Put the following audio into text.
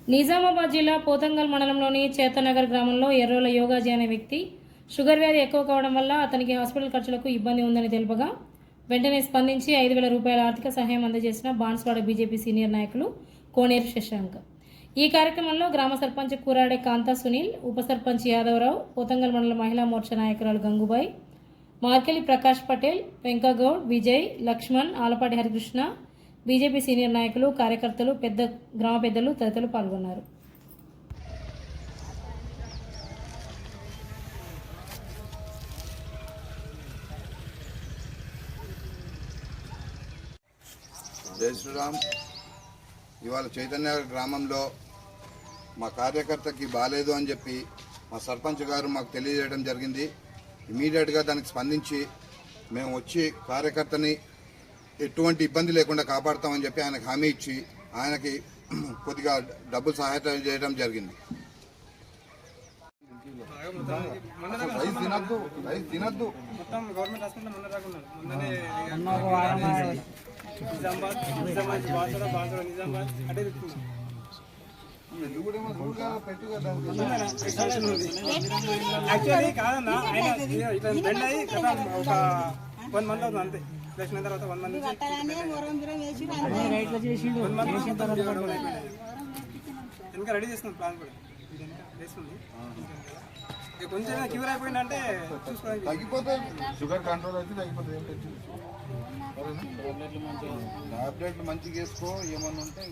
నిజామాబాద్ జిల్లా పోతంగల్ మండలంలోని చేతనగర్ గ్రామంలో ఎర్రోల యోగాజీ అనే వ్యక్తి షుగర్ వ్యాధి ఎక్కువ కావడం వల్ల అతనికి హాస్పిటల్ ఖర్చులకు ఇబ్బంది ఉందని తెలుపగా వెంటనే స్పందించి 5,000 రూపాయల ఆర్థిక సహాయం అందజేసిన బాన్స్వాడ బీజేపీ సీనియర్ నాయకులు కోనేరు శశాంక్. ఈ కార్యక్రమంలో గ్రామ సర్పంచ్ కూరాడే కాంతా సునీల్, ఉప సర్పంచ్ యాదవరావు, పోతంగల్ మండల మహిళా మోర్చా నాయకురాలు గంగుబాయ్, మార్కెలి ప్రకాష్ పటేల్, వెంకగౌడ్, విజయ్, లక్ష్మణ్, ఆలపాటి హరికృష్ణ, బీజేపీ సీనియర్ నాయకులు, కార్యకర్తలు, గ్రామ పెద్దలు తదితరులు పాల్గొన్నారు. జై శ్రీరామ్. ఇవాళ చైతన్య గ్రామంలో మా కార్యకర్తకి బాగాలేదు అని చెప్పి మా సర్పంచ్ గారు మాకు తెలియజేయడం జరిగింది. ఇమీడియట్గా దానికి స్పందించి మేము వచ్చి కార్యకర్తని ఎటువంటి ఇబ్బంది లేకుండా కాపాడుతామని చెప్పి ఆయనకు హామీ ఇచ్చి ఆయనకి కొద్దిగా డబ్బులు సహాయం చేయడం జరిగింది. తినద్దు యాక్చువల్లీ కాదన్నా, ఆయన ఇట్లా బెండ్ అయ్యి ఒక 1 month అవుతుంది అంతే. ప్లేస్ అయిన తర్వాత 1 month ఇంకా రెడీ చేస్తున్నాం. ప్లాన్ కూడా వేస్తుంది. కొంచెం క్యూర్ అయిపోయిందంటే చూసుకోవడానికి తగ్గిపోతుంది. షుగర్ కంట్రోల్ అయితే తగ్గిపోతుంది. టాబ్లెట్లు మంచిగా వేసుకో. ఏమన్నా ఉంటే